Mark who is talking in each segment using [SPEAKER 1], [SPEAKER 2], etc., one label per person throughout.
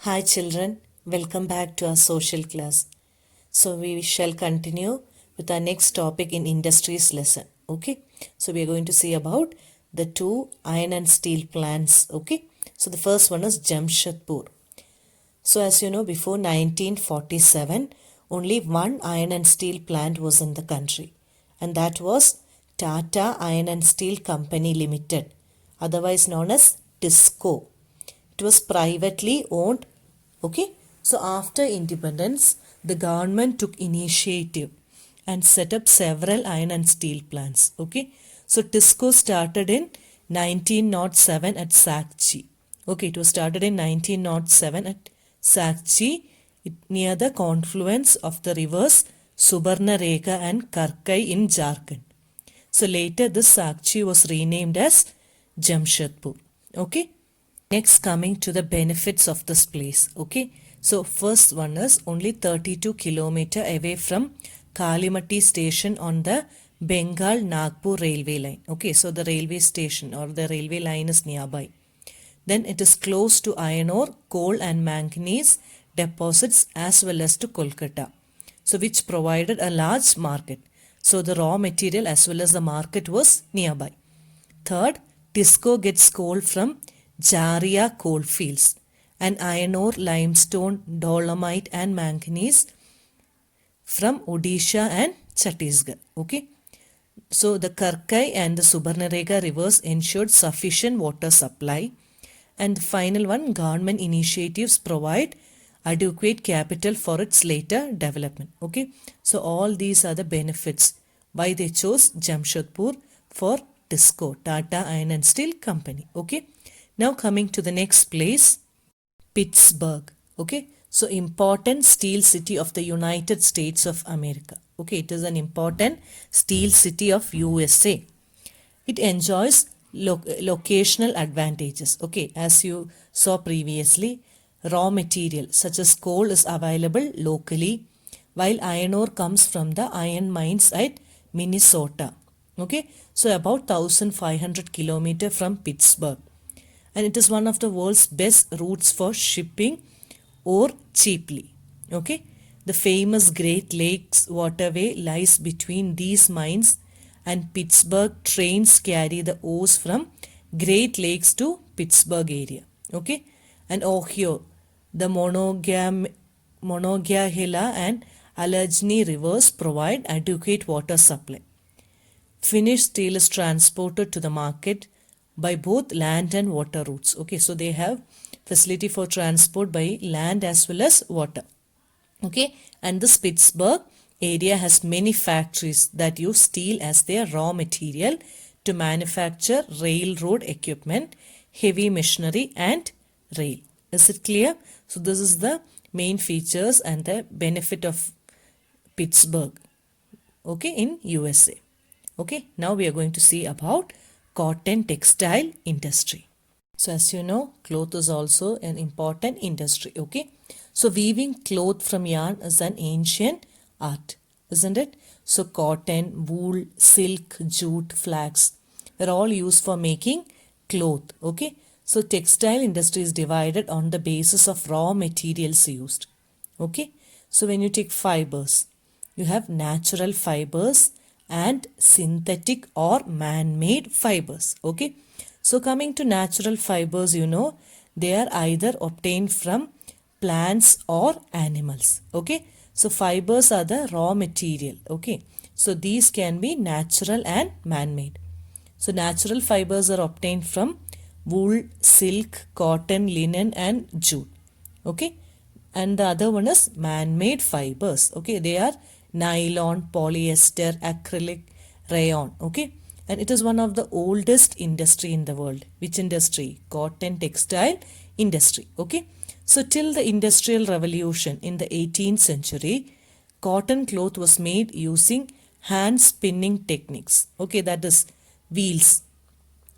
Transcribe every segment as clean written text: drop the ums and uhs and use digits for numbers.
[SPEAKER 1] Hi children, welcome back to our social class. So we shall continue with our next topic in industries lesson. Okay, so we are going to see about the two iron and steel plants. Okay, so the first one is Jamshedpur. So as you know, before 1947, only one iron and steel plant was in the country, and that was Tata Iron and Steel Company Limited, otherwise known as TISCO. It was privately owned. Okay, so after independence, the government took initiative and set up several iron and steel plants. Okay, so TISCO started in 1907 at Sakchi. Okay, it was started in 1907 at Sakchi, near the confluence of the rivers Subarnarekha and Karkai in Jharkhand. So later this Sakchi was renamed as Jamshedpur. Okay. Next, coming to the benefits of this place. Okay. So first one is only 32 km away from Kalimati station on the Bengal Nagpur railway line. Okay. So the railway station or the railway line is nearby. Then it is close to iron ore, coal and manganese deposits as well as to Kolkata. So which provided a large market. So the raw material as well as the market was nearby. Third, TISCO gets coal from Jharia coalfields and iron ore, limestone, dolomite and manganese from Odisha and Chhattisgarh. Okay. So the Karkai and the Subarnarekha rivers ensured sufficient water supply. And the final one, government initiatives provide adequate capital for its later development. Okay. So all these are the benefits why they chose Jamshedpur for TISCO, Tata Iron and Steel Company. Okay. Now coming to the next place, Pittsburgh. Okay. So important steel city of the United States of America. Okay. It is an important steel city of USA. It enjoys locational advantages. Okay. As you saw previously, raw material such as coal is available locally, while iron ore comes from the iron mines at Minnesota. Okay. So about 1500 km from Pittsburgh. And it is one of the world's best routes for shipping ore cheaply. Okay. The famous Great Lakes waterway lies between these mines, and Pittsburgh trains carry the ores from Great Lakes to Pittsburgh area. Okay. And Ohio, the Monongahela and Allegheny rivers provide adequate water supply. Finished steel is transported to the market by both land and water routes. Okay, so they have facility for transport by land as well as water. Okay, and this Pittsburgh area has many factories that use steel as their raw material to manufacture railroad equipment, heavy machinery and rail. Is it clear? So this is the main features and the benefit of Pittsburgh, okay, in USA. Okay, now we are going to see about cotton textile industry. So as you know, cloth is also an important industry. Okay, so weaving cloth from yarn is an ancient art, isn't it? So cotton, wool, silk, jute, flax are all used for making cloth. Okay, so textile industry is divided on the basis of raw materials used. Okay, so when you take fibers, you have natural fibers and synthetic or man-made fibers. Okay, so coming to natural fibers, you know, they are either obtained from plants or animals. Okay, so fibers are the raw material. Okay, so these can be natural and man-made. So natural fibers are obtained from wool, silk, cotton, linen and jute. Okay, and the other one is man-made fibers. Okay, they are nylon, polyester, acrylic, rayon. Okay, and it is one of the oldest industry in the world. Which industry? Cotton textile industry. Okay, so till the industrial revolution in the 18th century, cotton cloth was made using hand spinning techniques. Okay, that is wheels.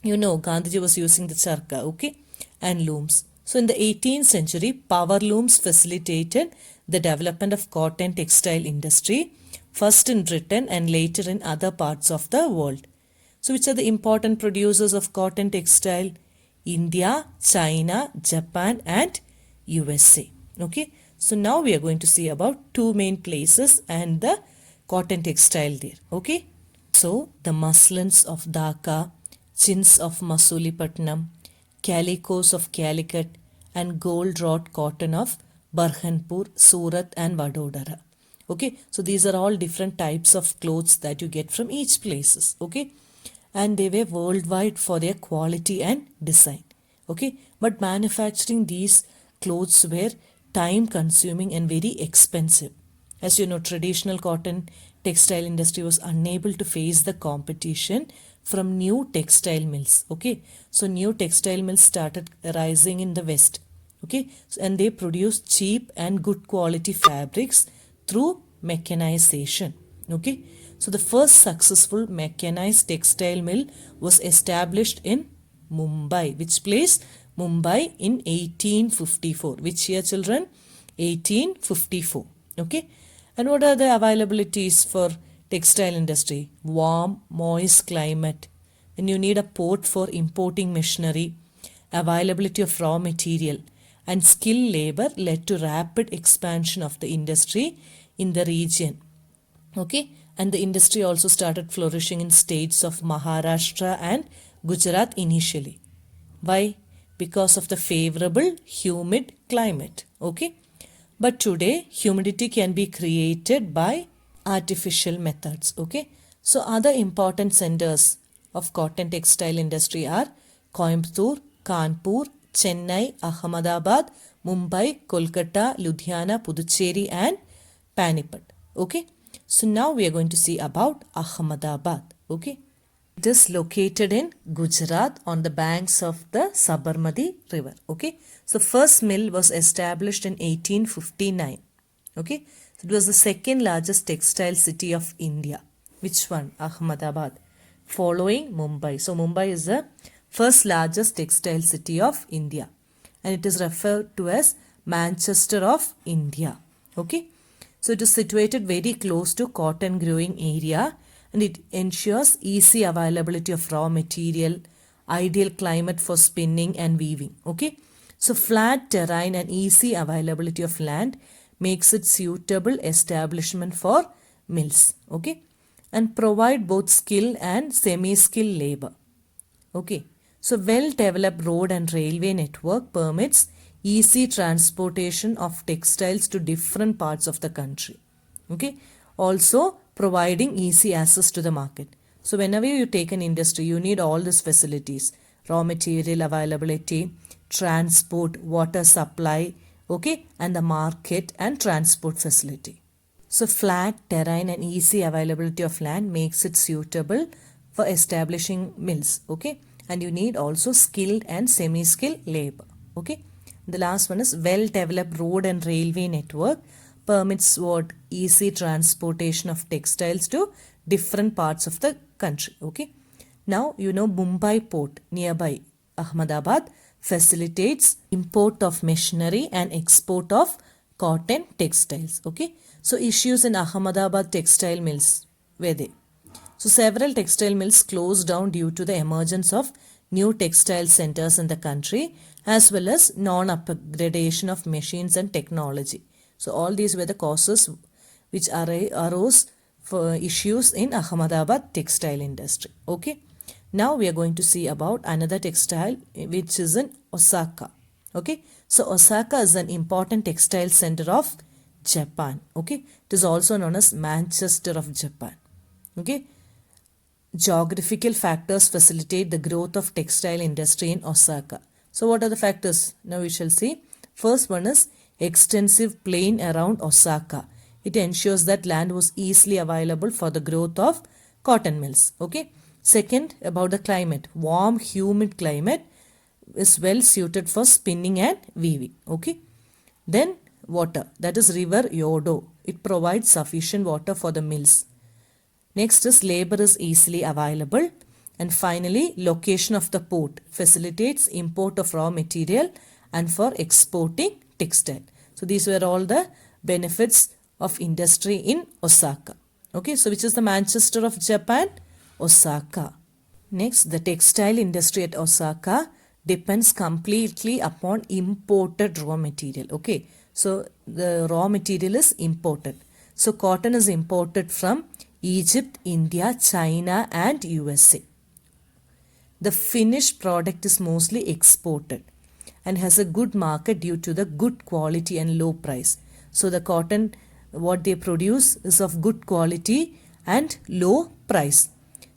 [SPEAKER 1] You know, Gandhiji was using the charka, okay, and looms. So in the 18th century, power looms facilitated the development of cotton textile industry, first in Britain and later in other parts of the world. So which are the important producers of cotton textile? India, China, Japan and USA. Okay, so now we are going to see about two main places and the cotton textile there. Okay, so the muslins of Dhaka, chins of Masulipatinam, calicos of Calicut, and gold wrought cotton of Burhanpur, Surat, and Vadodara. Okay, so these are all different types of clothes that you get from each places. Okay, and they were worldwide for their quality and design. Okay, but manufacturing these clothes were time consuming and very expensive. As you know, traditional cotton textile industry was unable to face the competition from new textile mills. Okay, so new textile mills started rising in the west. Okay, and they produced cheap and good quality fabrics through mechanization. Okay, so the first successful mechanized textile mill was established in Mumbai. Which place? Mumbai in 1854. Which year, children? 1854. Okay, and what are the availabilities for textile industry? Warm, moist climate. Then you need a port for importing machinery, availability of raw material, and skilled labor led to rapid expansion of the industry in the region. Okay, and the industry also started flourishing in states of Maharashtra and Gujarat initially. Why? Because of the favorable humid climate. Okay, but today humidity can be created by artificial methods. Okay, so other important centers of cotton textile industry are Coimbatore, Kanpur, Chennai, Ahmedabad, Mumbai, Kolkata, Ludhiana, Puducherry, and Panipat. Okay, so now we are going to see about Ahmedabad. Okay, it is located in Gujarat on the banks of the Sabarmati river. Okay, so first mill was established in 1859. Okay, so it was the second largest textile city of India. Which one? Ahmedabad, following Mumbai. So Mumbai is the first largest textile city of India, and it is referred to as Manchester of India. Okay, so it is situated very close to cotton growing area, and it ensures easy availability of raw material, ideal climate for spinning and weaving. Okay, so flat terrain and easy availability of land makes it suitable establishment for mills. Okay, and provide both skilled and semi-skilled labor. Okay, so well-developed road and railway network permits easy transportation of textiles to different parts of the country. Okay, also providing easy access to the market. So whenever you take an industry, you need all these facilities: raw material availability, transport, water supply, okay, and the market and transport facility. So flat terrain and easy availability of land makes it suitable for establishing mills. Okay, and you need also skilled and semi-skilled labor. Okay, the last one is well-developed road and railway network permits what? Easy transportation of textiles to different parts of the country. Okay, now you know Mumbai port nearby Ahmedabad facilitates import of machinery and export of cotton textiles. Okay, so issues in Ahmedabad textile mills were they? So several textile mills closed down due to the emergence of new textile centers in the country, as well as non-upgradation of machines and technology. So all these were the causes which arose for issues in Ahmedabad textile industry. Okay, now we are going to see about another textile which is in Osaka. Okay, so Osaka is an important textile center of Japan. Okay, it is also known as Manchester of Japan. Okay, geographical factors facilitate the growth of textile industry in Osaka. So what are the factors? Now we shall see. First one is extensive plain around Osaka. It ensures that land was easily available for the growth of cotton mills. Okay. Second, about the climate. Warm, humid climate is well suited for spinning and weaving. Okay. Then water, that is river Yodo. It provides sufficient water for the mills. Next is labor is easily available. And finally, location of the port facilitates import of raw material and for exporting textile. So these were all the benefits of industry in Osaka. Okay, so which is the Manchester of Japan? Osaka. Next, the textile industry at Osaka depends completely upon imported raw material. Okay, so the raw material is imported. So cotton is imported from Egypt, India, China, and USA. The finished product is mostly exported and has a good market due to the good quality and low price. So the cotton what they produce is of good quality and low price.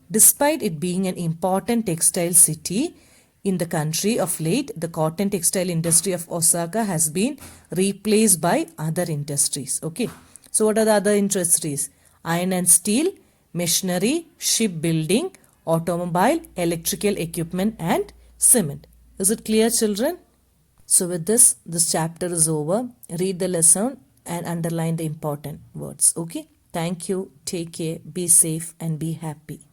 [SPEAKER 1] Despite it being an important textile city in the country of late, the cotton textile industry of Osaka has been replaced by other industries. Okay. So what are the other industries? Iron and steel, machinery, shipbuilding, automobile, electrical equipment and cement. Is it clear, children? So with this chapter is over. Read the lesson and underline the important words. Okay. Thank you. Take care. Be safe and be happy.